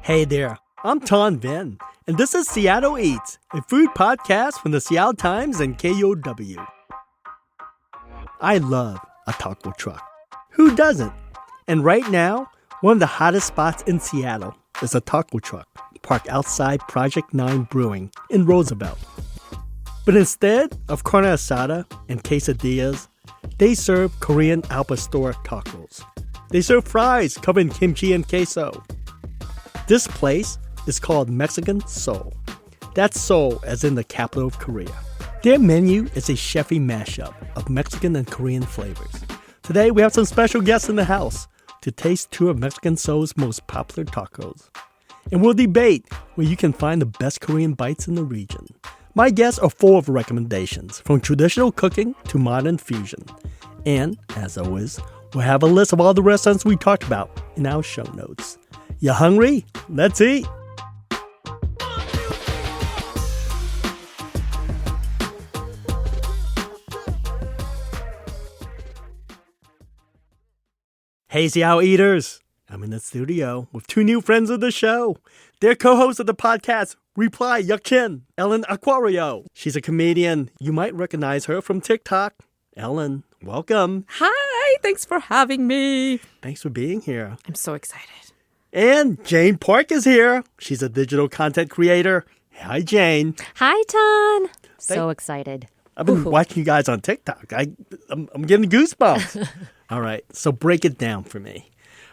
Hey there, I'm Ton Vin, and this is Seattle Eats, a food podcast from the Seattle Times and KUOW. I love a taco truck. Who doesn't? And right now, one of the hottest spots in Seattle is a taco truck parked outside Project 9 Brewing in Roosevelt. But instead of carne asada and quesadillas, they serve Korean al pastor tacos. They serve fries covered in kimchi and queso. This place is called Mexican Seoul. That's Seoul as in the capital of Korea. Their menu is a chefy mashup of Mexican and Korean flavors. Today we have some special guests in the house to taste two of Mexican Seoul's most popular tacos. And we'll debate where you can find the best Korean bites in the region. My guests are full of recommendations, from traditional cooking to modern fusion. And, as always, we'll have a list of all the restaurants we talked about in our show notes. You hungry? Let's eat! Hey, Seattle Eaters! I'm in the studio with two new friends of the show. They're co-hosts of the podcast, Reply Yeochin, Ellen Acuario. She's a comedian. You might recognize her from TikTok. Ellen, welcome. Hi, thanks for having me. Thanks for being here. I'm so excited. And Jane Park is here. She's a digital content creator. Hi, Jane. Hi, Ton. So excited. I've been watching you guys on TikTok. I'm getting goosebumps. All right, so break it down for me.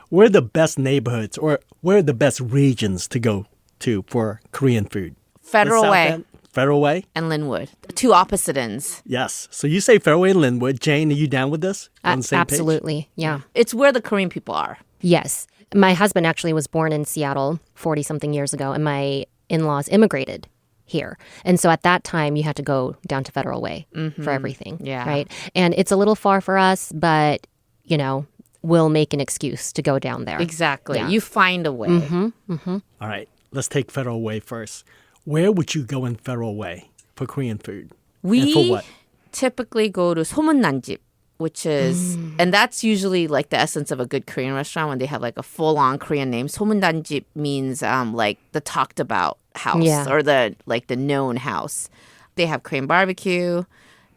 Where are the best neighborhoods or where are the best regions to go to for Korean food? Federal Way. Federal Way? And Lynwood. Two opposite ends. Yes. So you say Federal Way and Lynwood. Jane, are you down with this? On the same Absolutely. page? Yeah. It's where the Korean people are. Yes. My husband actually was born in Seattle 40-something years ago, and my in-laws immigrated here. And so at that time, you had to go down to Federal Way for everything. Yeah. Right? And it's a little far for us, but, you know, we'll make an excuse to go down there. Exactly. Yeah. You find a way. All right. Let's take Federal Way first. Where would you go in Federal Way for Korean food? And for We what? typically go to Moon Nan Jib, which is, and that's usually like the essence of a good Korean restaurant when they have like a full-on Korean name. Moon Nan Jib means like the talked about house or the like the known house. They have Korean barbecue.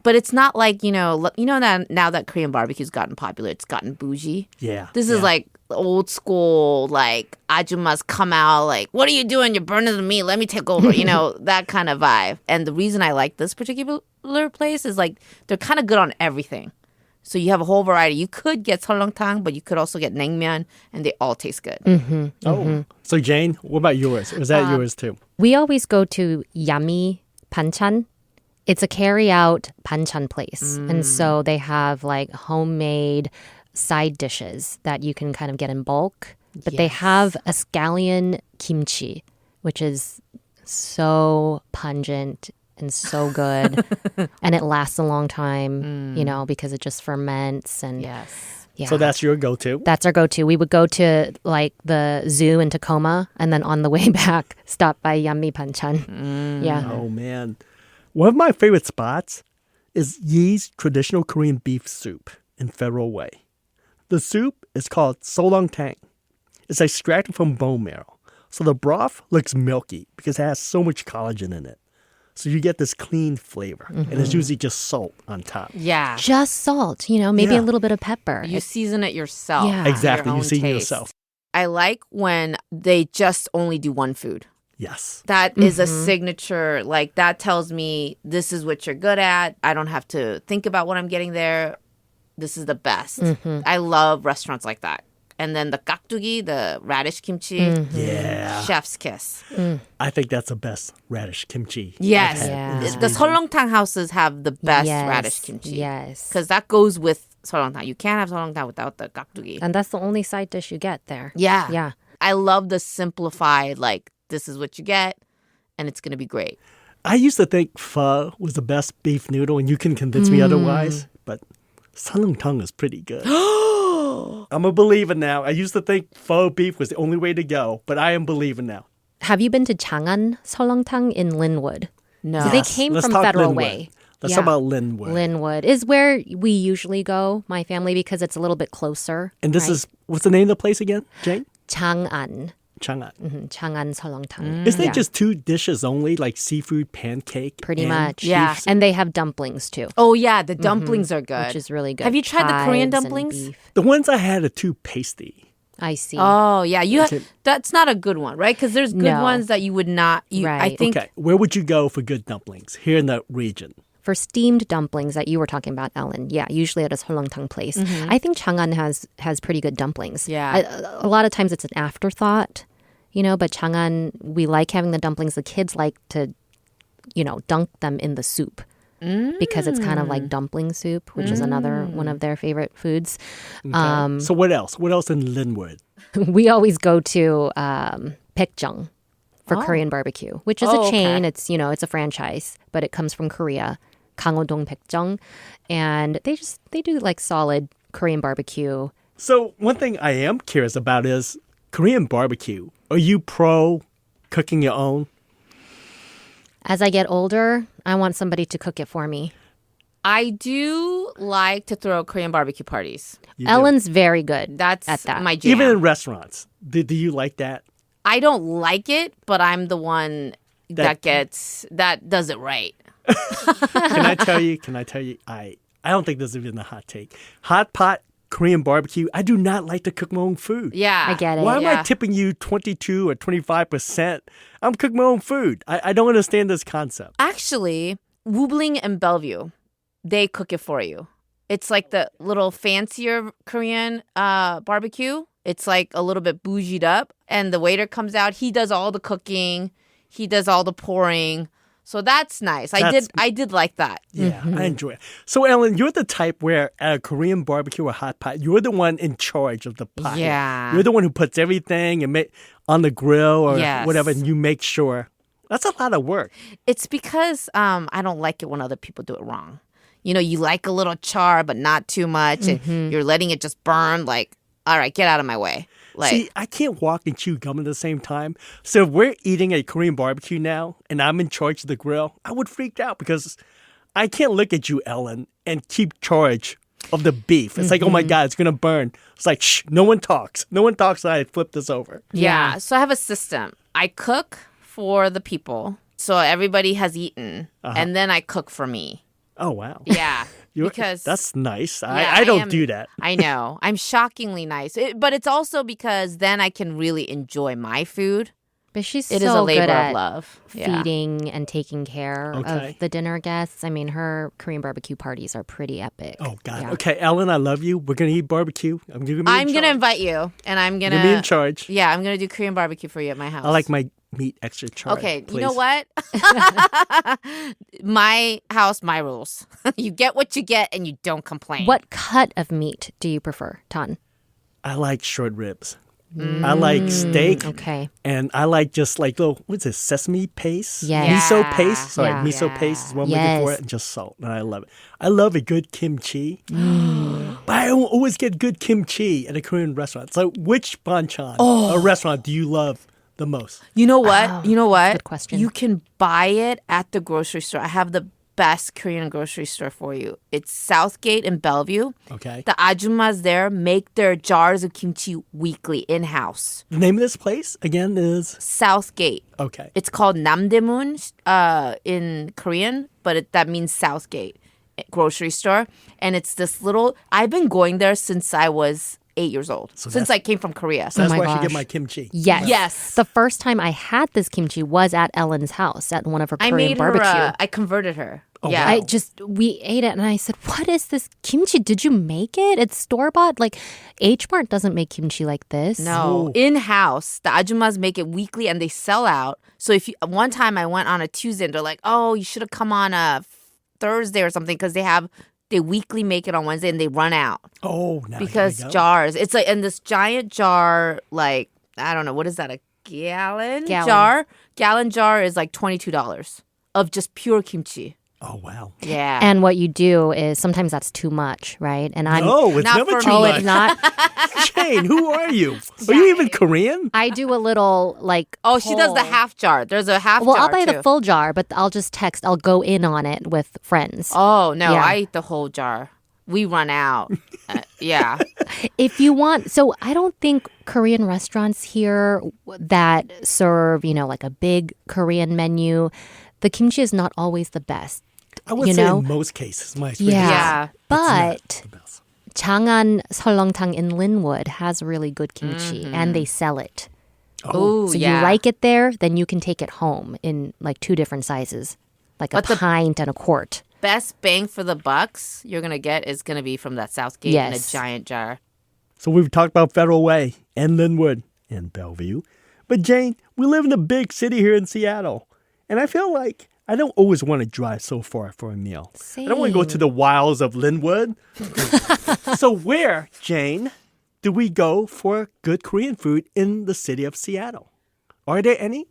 But it's not like, you know that now that Korean barbecue's gotten popular, it's gotten bougie. Yeah. This is like old school, like ajumas come out, like, what are you doing? You're burning the meat. Let me take over. You know, that kind of vibe. And the reason I like this particular place is like they're kind of good on everything. So you have a whole variety. You could get Sullungtang, but you could also get naengmyeon, and they all taste good. So Jane, what about yours? Was that yours too? We always go to Yummy Banchan. It's a carry-out banchan place. And so they have like homemade side dishes that you can kind of get in bulk. But they have a scallion kimchi, which is so pungent and so good. And it lasts a long time, you know, because it just ferments. And yeah. So that's your go-to? That's our go-to. We would go to like the zoo in Tacoma and then on the way back, stop by Yummy Banchan. Yeah. Oh, man. One of my favorite spots is Yee's traditional Korean beef soup in Federal Way. The soup is called Sullungtang. It's extracted from bone marrow. So the broth looks milky because it has so much collagen in it. So you get this clean flavor. And it's usually just salt on top. Yeah. Just salt, you know, maybe a little bit of pepper. You season it yourself. Yeah. Exactly. Your You own season taste. yourself. I like when they just only do one food. Yes. That is a signature. Like, that tells me this is what you're good at. I don't have to think about what I'm getting there. This is the best. I love restaurants like that. And then the kakdugi, the radish kimchi, Yeah. chef's kiss. I think that's the best radish kimchi. Yes. I've had in this The region. Sullungtang houses have the best Yes, radish kimchi. yes. Because that goes with Sullungtang. You can't have Sullungtang without the kakdugi. And that's the only side dish you get there. Yeah. Yeah. I love the simplified, like, this is what you get, and it's going to be great. I used to think pho was the best beef noodle, and you can convince me otherwise. But Sullungtang is pretty good. I'm a believer now. I used to think pho beef was the only way to go, but I am believing now. Have you been to JangAn Sullungtang in Lynwood? No. So they came Let's from talk Federal Lynwood. Way. Let's Yeah. talk about Lynwood. Lynwood is where we usually go, my family, because it's a little bit closer. And this right? is, what's the name of the place again, Jane? JangAn. JangAn. JangAn Sullungtang. Isn't Yeah, it just two dishes only, like seafood pancake? pretty and much. Yeah. beef? And they have dumplings too, Oh yeah, the dumplings are good. which is really good. Have you tried the Korean Chives and dumplings? beef. The ones I had are too pasty. I see. Oh yeah, that's not a good one, right? Because there's good No. ones that you would not. I Right. think Okay, where would you go for good dumplings here in the region? For steamed dumplings that you were talking about, Ellen, yeah, usually at a Sullungtang place. I think JangAn has pretty good dumplings. Yeah. A lot of times it's an afterthought, but JangAn, we like having the dumplings. The kids like to, dunk them in the soup. Because it's kind of like dumpling soup, which is another one of their favorite foods. Okay. So what else? What else in Lynwood? We always go to Baekjeong for Korean barbecue, which is a chain. okay. It's a franchise, but it comes from Korea. Gangwon-dong Baekjeong, and they do like solid Korean barbecue. So one thing I am curious about is Korean barbecue. Are you pro cooking your own? As I get older, I want somebody to cook it for me. I do like to throw Korean barbecue parties. You do. Ellen's very good That's at that. my jam. Even in restaurants. Do you like that? I don't like it, but I'm the one That- that does it right. Can I tell you? I don't think this is even a hot take. Hot pot Korean barbecue. I do not like to cook my own food. Yeah, I get it. Why am I Yeah. tipping you 22 or 25%? I'm cooking my own food. I don't understand this concept. Actually, Woobling and Bellevue, they cook it for you. It's like the little fancier Korean barbecue. It's like a little bit bougied up, and the waiter comes out. He does all the cooking. He does all the pouring. So that's nice. I did like that. Yeah, I enjoy it. So, Ellen, you're the type where at a Korean barbecue or hot pot, you're the one in charge of the pot. Yeah. You're the one who puts everything and on the grill or Yes. whatever, and you make sure. That's a lot of work. It's because I don't like it when other people do it wrong. You like a little char, but not too much, and you're letting it just burn. Like, all right, get out of my way. Like, See, I can't walk and chew gum at the same time. So if we're eating a Korean barbecue now and I'm in charge of the grill, I would freak out because I can't look at you, Ellen, and keep charge of the beef. It's like, oh my God, it's going to burn. It's like, shh, no one talks. No one talks and I flip this over. yeah. So I have a system. I cook for the people, so everybody has eaten, and then I cook for me. Oh, wow. Yeah. Because That's nice. yeah, I don't am- do that. I know. I'm shockingly nice. But it's also because then I can really enjoy my food. But she's It so is a labor good at of love. Yeah. feeding and taking care Okay. of the dinner guests. I mean, her Korean barbecue parties are pretty epic. Oh, God. Yeah. Okay, Ellen, I love you. We're going to eat barbecue. I'm going I'm gonna invite you, and I'm You're going to be in gonna charge. yeah, I'm gonna do Korean barbecue for you at my house. I like my meat extra charred. Okay, please. you know what? My house, my rules. You get what you get, and you don't complain. What cut of meat do you prefer, Tan? I like short ribs. I like steak. Okay. And I like just like little, what's it, sesame paste? Yes. Miso paste? Sorry, Yeah. miso paste is what I'm looking for. Yes. And just salt. And I love it. I love a good kimchi. But I don't always get good kimchi at a Korean restaurant. So which banchan or restaurant do you love the most? You know what? You know what? good question. You can buy it at the grocery store. I have the best Korean grocery store for you. It's Southgate in Bellevue. Okay. The ajumas there make their jars of kimchi weekly in-house. The name of this place, again, is? Southgate. Okay. It's called Namdaemun in Korean, but that means Southgate grocery store. And it's this little, I've been going there since I was 8 years old, since I came from Korea. So that's my where I should get gosh. my kimchi. Yes. Yes. The first time I had this kimchi was at Ellen's house at one of her I Korean made barbecue. her, I converted her. Yeah. wow. We ate it and I said, what is this kimchi? Did you make it? It's store-bought. Like, H-Mart doesn't make kimchi like this. No, in-house, the ajumas make it weekly and they sell out. So one time I went on a Tuesday and they're like, oh, you should have come on a Thursday or something because they weekly make it on Wednesday and they run out Oh, now because here we go. jars. It's like in this giant jar, like, I don't know, what is that, a gallon Gallon. jar? Gallon jar is like $22 of just pure kimchi. Oh, wow. Yeah. And what you do is sometimes that's too much, right? And I'm No, it's Not never for too me. Oh, much. it's not. Shane, who are you? Are you even Korean? I do a little like. oh, she does the pull. half jar. There's a half Well, jar I'll buy too. the full jar, but I'll just text. I'll go in on it with friends. Oh, no, Yeah. I eat the whole jar. we run out. Yeah. If you want, so I don't think Korean restaurants here that serve, like a big Korean menu, the kimchi is not always the best. I would say in most cases, my experience. Yeah. But the best. JangAn Sullungtang in Lynwood has really good kimchi and they sell it. Oh, So you like it there, then you can take it home in like 2 different sizes, like a pint and a quart. Best bang for the bucks you're going to get is going to be from that Southgate in a giant jar. So we've talked about Federal Way and Lynwood and Bellevue. But Jane, we live in a big city here in Seattle. And I feel like I don't always want to drive so far for a meal. Same. I don't want to go to the wilds of Lynwood. So where, Jane, do we go for good Korean food in the city of Seattle? Are there any?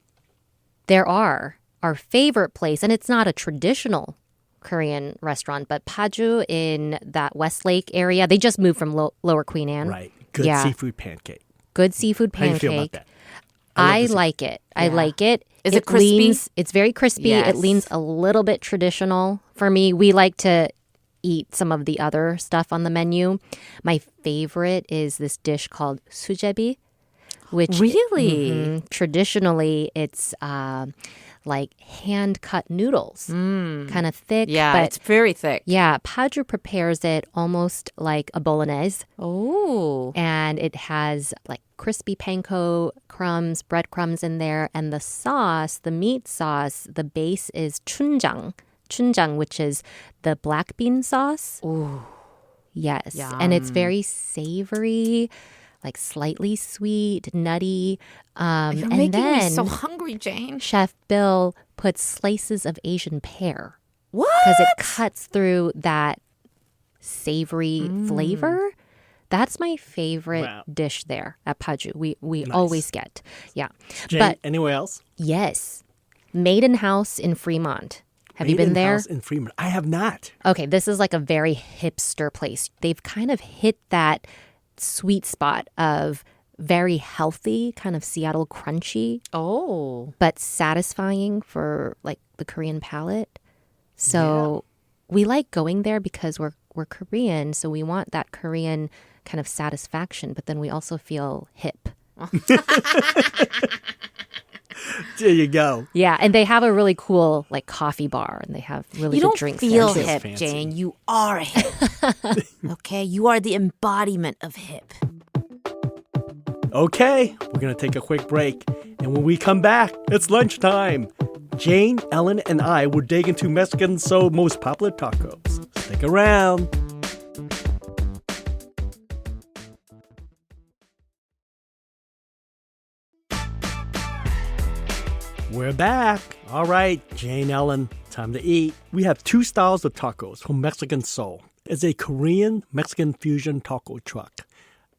There are. Our favorite place, and it's not a traditional Korean restaurant, but Paju in that Westlake area. They just moved from Lower Queen Anne. Right. Good seafood pancake. Good seafood How do you pancake. feel about that? I like it. I like it. Is it crispy? It's very crispy. Yes. It leans a little bit traditional. For me, we like to eat some of the other stuff on the menu. My favorite is this dish called sujebi, which Really? Traditionally it's like hand-cut noodles, kind of thick. Yeah, but it's very thick. yeah, Paju prepares it almost like a bolognese. Oh. And it has like crispy panko crumbs, breadcrumbs in there. And the sauce, the meat sauce, the base is chunjang. Chunjang, which is the black bean sauce. Ooh. Yes. Yum. And it's very savory, like slightly sweet, nutty. You're and making then me so hungry, Jane. Chef Bill puts slices of Asian pear. What? Because it cuts through that savory flavor. That's my favorite dish there at Paju. We always get. Yeah. Jane, But anywhere else? yes, Maiden House in Fremont. Have you been there? House in Fremont. I have not. Okay, this is like a very hipster place. They've kind of hit that sweet spot of very healthy, kind of Seattle crunchy, Oh. but satisfying for like the Korean palate. So we like going there because we're Korean, so we want that Korean kind of satisfaction, but then we also feel hip. There you go. Yeah, and they have a really cool like coffee bar, and they have really You good don't drinks feel there too. hip, Fancy. Jane. You are hip. Okay? You are the embodiment of hip. Okay, we're going to take a quick break. And when we come back, it's lunchtime. Jane, Ellen, and I will dig into Mexican Seoul most popular tacos. Stick around. We're back. All right, Jane, Ellen, time to eat. We have 2 styles of tacos from Mexican Seoul. It's a Korean Mexican fusion taco truck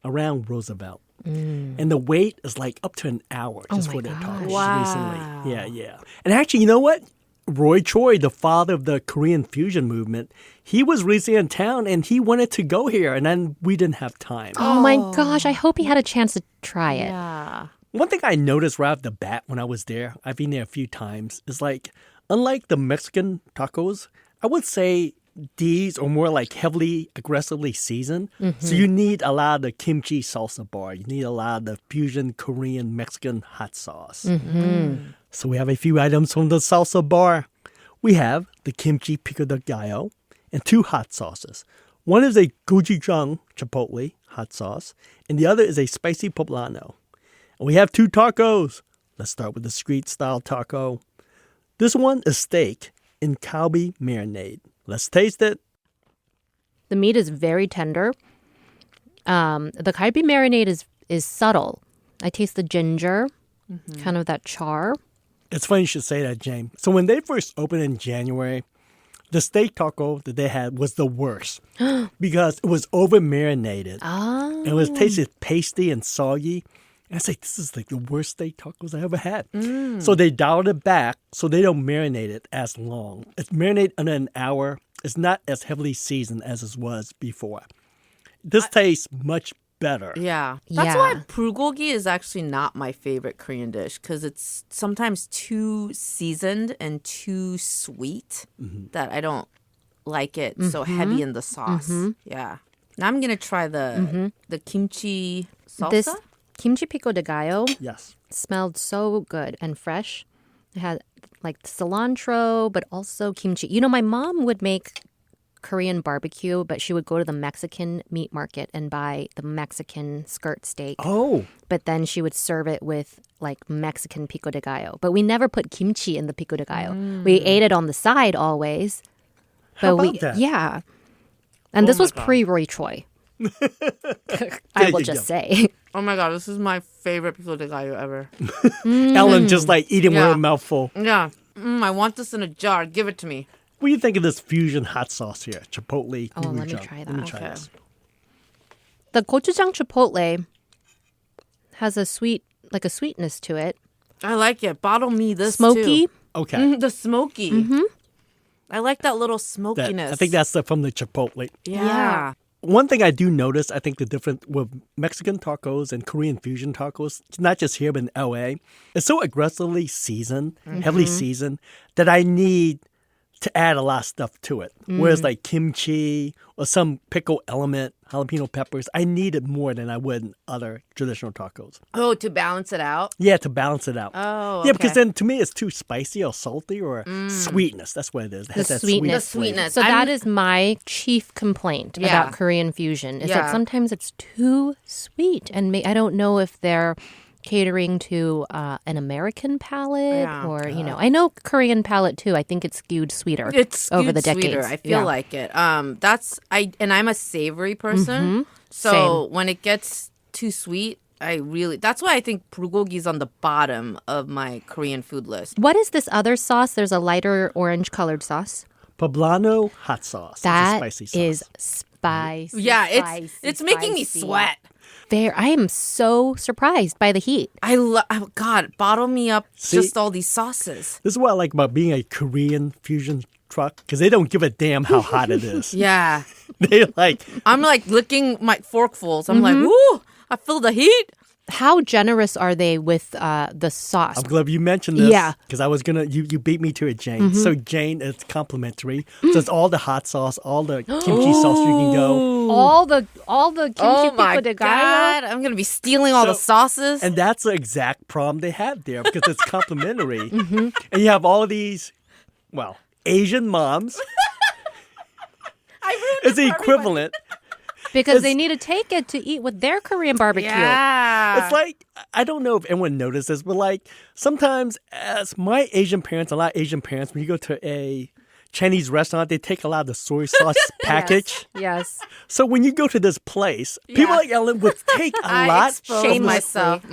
around Roosevelt. And the wait is like up to an hour just for their tacos recently. Yeah. And actually, you know what? Roy Choi, the father of the Korean fusion movement, he was recently in town and he wanted to go here, and then we didn't have time. Oh my gosh, I hope he had a chance to try it. Yeah. One thing I noticed right off the bat when I was there, I've been there a few times, is like, unlike the Mexican tacos, I would say these are more like heavily, aggressively seasoned. So you need a lot of the kimchi salsa bar. You need a lot of the fusion Korean Mexican hot sauce. So we have a few items from the salsa bar. We have the kimchi pico de gallo and 2 hot sauces. One is a gochujang chipotle hot sauce, and the other is a spicy poblano. And we have 2 tacos. Let's start with the street-style taco. This one is steak in kalbi marinade. Let's taste it. The meat is very tender. The kalbi marinade is subtle. I taste the ginger, kind of that char. It's funny you should say that, James. So when they first opened in January, the steak taco that they had was the worst because it was over-marinated. Oh. It was tasted pasty and soggy. And I was like, this is like the worst steak tacos I ever had. So they dialed it back so they don't marinate it as long. It's marinated under an hour. It's not as heavily seasoned as it was before. This tastes much better. Yeah. That's Yeah. why bulgogi is actually not my favorite Korean dish, because it's sometimes too seasoned and too sweet that I don't like it so heavy in the sauce. Yeah. Now I'm gonna try the kimchi salsa. This kimchi pico de gallo Yes. smelled so good and fresh. It had like cilantro, but also kimchi. You know, my mom would make Korean barbecue, but she would go to the Mexican meat market and buy the Mexican skirt steak. Oh, But then she would serve it with like Mexican pico de gallo. But we never put kimchi in the pico de gallo. We ate it on the side always. how But about that? Yeah. And this my was God. pre-Roy Choi. There I will you just go. say. Oh my god, this is my favorite pico de gallo ever. Ellen just like eating with Yeah. her mouth full. Yeah. I want this in a jar. Give it to me. What do you think of this fusion hot sauce here? Chipotle. Oh, let me gochujang. try Let me that. try Okay. this. The gochujang chipotle has a sweetness to it. I like it. Bottle me this Smoky. too. Okay. The smoky. I like that little That- smokiness. I think that's from the Chipotle. Yeah. One thing I do notice, I think the difference with Mexican tacos and Korean fusion tacos, not just here but in LA, it's so aggressively seasoned, heavily seasoned, that I need to add a lot of stuff to it. Whereas like kimchi or some pickle element, jalapeno peppers, I need it more than I would in other traditional tacos. Oh, to balance it out. Yeah, to balance it out. Oh, Yeah, because okay. then to me it's too spicy or salty or sweetness. That's what it is. It has The that sweetness. sweet flavor. sweetness. So I'm- that is my chief complaint Yeah. about Korean fusion is Yeah. that sometimes it's too sweet. And I don't know if they're catering to an American palate Yeah. or, I know Korean palate too. I think it's skewed sweeter It's over the skewed decades. sweeter. I feel like it. And I'm a savory person. So when it gets too sweet, that's why I think bulgogi's on the bottom of my Korean food list. What is this other sauce? There's a lighter orange colored sauce. Poblano hot sauce. It's a That spicy sauce. is spicy. Yeah, spicy, it's making me spicy. sweat. I am so surprised by the heat. God, bottle me up See? just all these sauces. This is what I like about being a Korean fusion truck because they don't give a damn how hot it is. Yeah. They like, I'm like licking my forkfuls. I'm like, woo, I feel the heat. How generous are they with the sauce? I'm glad you mentioned this. Yeah. Because I was going to, you beat me to it, Jane. So, Jane, it's complimentary. So, it's all the hot sauce, all the kimchi sauce you can go. all the kimchi Oh my pico de gallo. God. I'm going to be stealing all the sauces. And that's the exact problem they have there because it's complimentary. And you have all of these, well, Asian moms. It's the equivalent. Because they need to take it to eat with their Korean barbecue. Yeah. It's like, I don't know if anyone noticed this, but like sometimes as my Asian parents, a lot of Asian parents, when you go to a Chinese restaurant, they take a lot of the soy sauce package. Yes. So when you go to this place, people like Ellen would take a lot. expose from myself.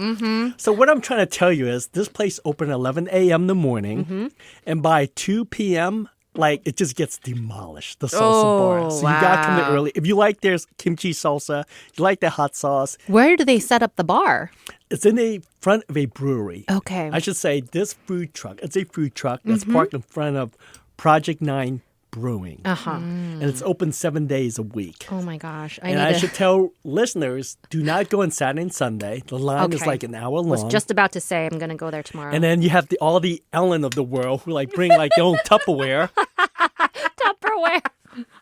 So what I'm trying to tell you is this place opened at 11 a.m. in the morning, and by 2 p.m., like it just gets demolished, the salsa bar. So you gotta come in wow. early. If you like their kimchi salsa, you like the hot sauce, Where do they set up the bar? it's in the front of a brewery. Okay. I should say this food truck, it's a food truck that's parked in front of Project 9 Brewing. And it's open 7 days a week. Oh my gosh. I And need I to. should tell listeners, do not go on Saturday and Sunday. The line is Okay. like an hour long. was just about to say I'm going to go there tomorrow. And then you have all the Ellen of the world who like bring like their own Tupperware. Tupperware.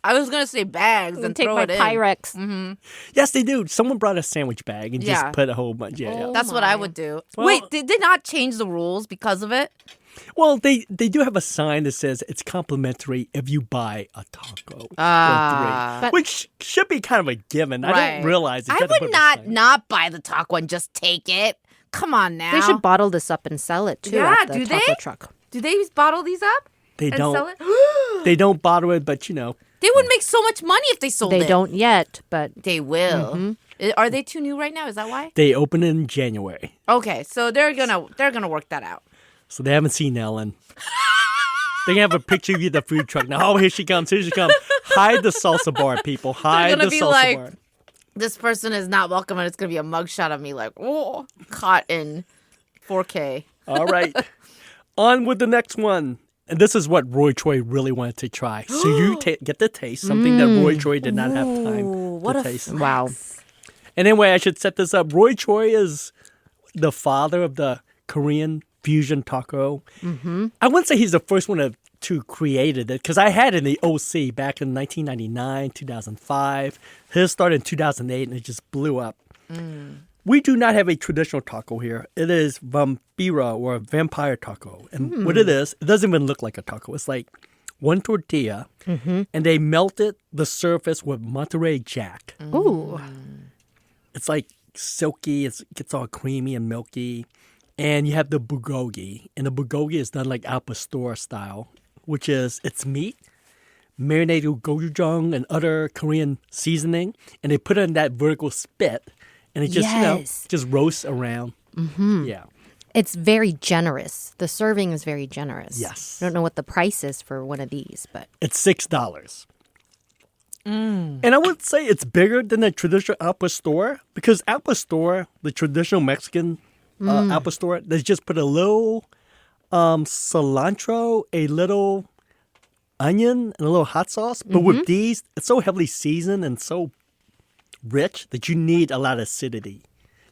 I was going to say bags and Take throw my it in. Pyrex. Yes, they do. Someone brought a sandwich bag and Yeah. just put a whole bunch. Yeah, yeah. That's what I would do. Well- Wait, did they not change the rules because of it? Well, they do have a sign that says it's complimentary if you buy a taco or Ah. three, which should be kind of a given. I Right. didn't realize it. I would not buy the taco and just take it. Come on now. They should bottle this up and sell it too Yeah, at the do taco they? truck. Do they bottle these up They and don't. sell it? They don't bottle it, but you know, They would make so much money if they sold it. They don't yet, but They will. Are they too new right now? Is that why? they open in January, Okay, so they're gonna work that out. so they haven't seen Ellen. They can have a picture of you at the food truck. Now, oh, here she comes. Here she comes. Hide the salsa bar, people. Hide gonna the be salsa like- bar. This person is not welcome, and it's gonna be a mugshot of me, like, oh, caught in 4K. All right. On with the next one. And this is what Roy Choi really wanted to try. So you get the taste, something that Roy Choi did not have time what to a taste. wow. And anyway, I should set this up. Roy Choi is the father of the Korean fusion taco. I wouldn't say he's the first one to created it because I had it in the OC back in 1999, 2005. His started in 2008 and it just blew up. We do not have a traditional taco here. It is vampiro or vampire taco. And what it doesn't even look like a taco. It's like one tortilla and they melted the surface with Monterey Jack. Ooh. It's like silky. It gets all creamy and milky. And you have the bulgogi. And the bulgogi is done like al pastor style, which is it's meat, marinated with gochujang and other Korean seasoning. And they put it in that vertical spit. And it just, just roasts around. Yeah. It's very generous. The serving is very generous. Yes. I don't know what the price is for one of these, but... It's $6. And I would say it's bigger than the traditional al pastor because al pastor, the traditional Mexican al pastor, they just put a little cilantro, a little onion, and a little hot sauce. But with these, it's so heavily seasoned and so rich that you need a lot of acidity.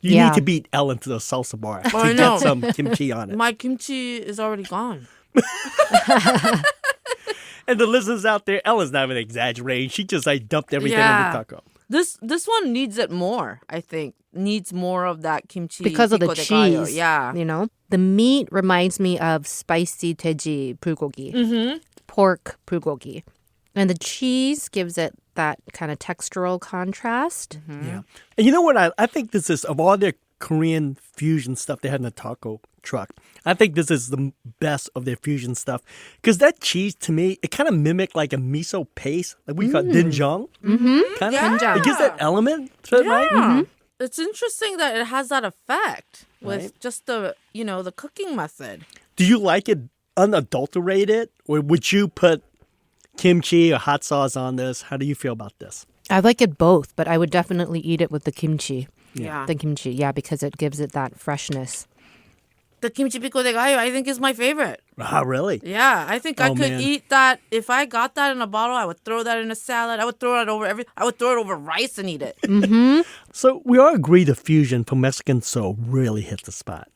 You need to beat Ellen to the salsa bar to get some kimchi on it. My kimchi is already gone. And the listeners out there, Ellen's not even exaggerating. She just dumped everything in the taco. This one needs it more, I think. Needs more of that kimchi. because of the pico de gallo. cheese. Yeah. You know? The meat reminds me of spicy 돼지 bulgogi. Pork bulgogi. And the cheese gives it that kind of textural contrast. Yeah. And you know what? I think this is, of all their Korean fusion stuff they had in the taco truck, I think this is the best of their fusion stuff. Because that cheese, to me, it kind of mimicked like a miso paste, like we call doenjang. Kind of. Yeah. It gives that element to it, right? It's interesting that it has that effect with just the cooking method. Do you like it unadulterated? Or would you put kimchi or hot sauce on this? How do you feel about this? I like it both, but I would definitely eat it with the kimchi. Yeah. The kimchi, because it gives it that freshness. The kimchi pico de gallo, I think, is my favorite. Ah, really? Yeah, I think I could man. eat that. If I got that in a bottle, I would throw that in a salad. I would throw it over I would throw it over rice and eat it. So we all agree the fusion from Mexican Seoul really hit the spot.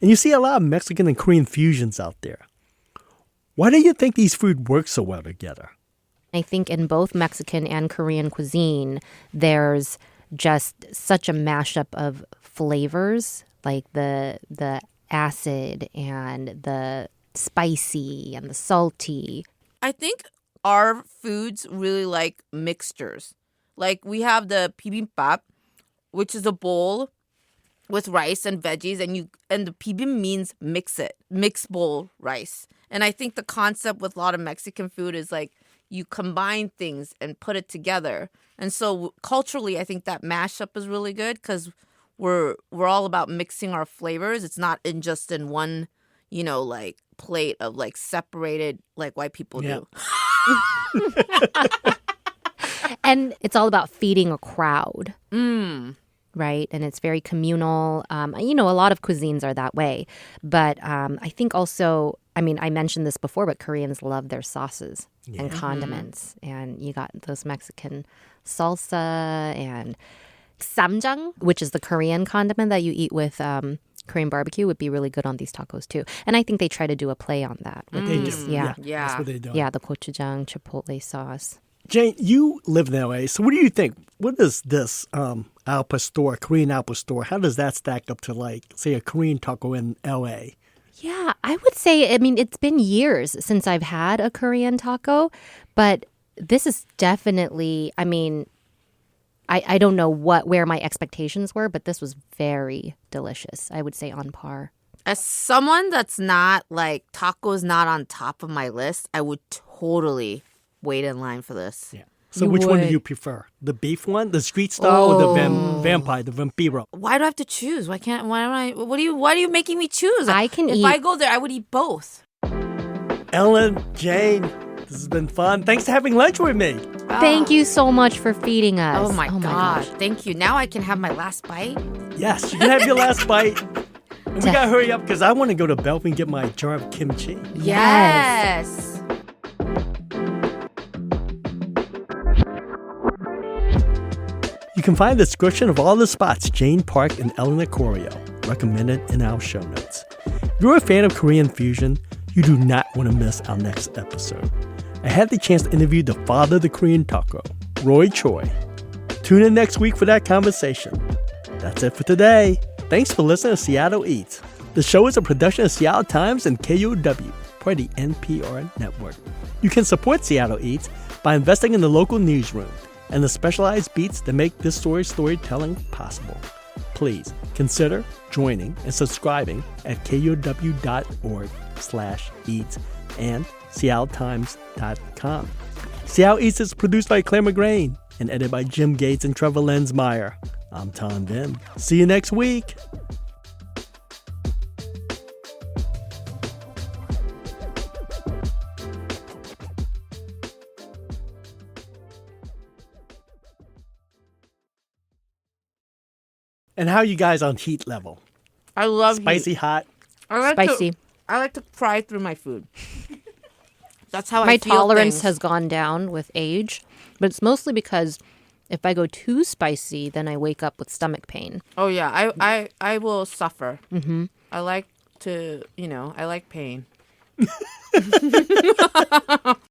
And you see a lot of Mexican and Korean fusions out there. Why do you think these food work so well together? I think in both Mexican and Korean cuisine, there's just such a mashup of flavors, like the acid and the spicy and the salty. I think our foods really like mixtures. Like we have the bibimbap, which is a bowl with rice and veggies, and the bibim means mixed bowl rice. And I think the concept with a lot of Mexican food is like you combine things and put it together. And so culturally, I think that mashup is really good because we're all about mixing our flavors. It's not just in one, like plate of like separated like white people do. And it's all about feeding a crowd. Right? And it's very communal. A lot of cuisines are that way. But I think also, I mentioned this before, but Koreans love their sauces and condiments. And you got those Mexican salsa and samjang, which is the Korean condiment that you eat with Korean barbecue, would be really good on these tacos too. And I think they try to do a play on that with these. Yeah. That's what they do. Yeah, the gochujang, chipotle sauce. Jane, you live in LA, so what do you think? What is this al pastor, Korean al pastor, how does that stack up to, like, say, a Korean taco in LA? Yeah, I would say, it's been years since I've had a Korean taco, but this is definitely, I don't know where my expectations were, but this was very delicious. I would say on par. As someone that's not, like, tacos not on top of my list, I would totally wait in line for this. Yeah. So which one do you prefer? The beef one, the street style, or the vampire, the vampiro? Why do I have to choose? Why are you making me choose? If I go there, I would eat both. Ellen, Jane, this has been fun. Thanks for having lunch with me. Thank you so much for feeding us. Oh my gosh. Thank you. Now I can have my last bite? Yes, you can have your last bite. And we gotta hurry up because I want to go to Bellevue and get my jar of kimchi. Yes. You can find a description of all the spots Jane Park and Ellen Acuario recommended in our show notes. If you're a fan of Korean fusion, you do not want to miss our next episode. I had the chance to interview the father of the Korean taco, Roy Choi. Tune in next week for that conversation. That's it for today. Thanks for listening to Seattle Eats. The show is a production of Seattle Times and KUOW, part of the NPR network. You can support Seattle Eats by investing in the local newsroom and the specialized beats that make this storytelling possible. Please consider joining and subscribing at kuow.org/eats and seattletimes.com. Seattle Eats is produced by Claire McGrain and edited by Jim Gates and Trevor Lensmeyer. I'm Tom Vin. See you next week. And how are you guys on heat level? I love Spicy, heat. hot? Spicy. I like to cry through my food. That's how My I feel tolerance things. has gone down with age, but it's mostly because if I go too spicy, then I wake up with stomach pain. Oh yeah, I will suffer. Mm-hmm. I like to, I like pain.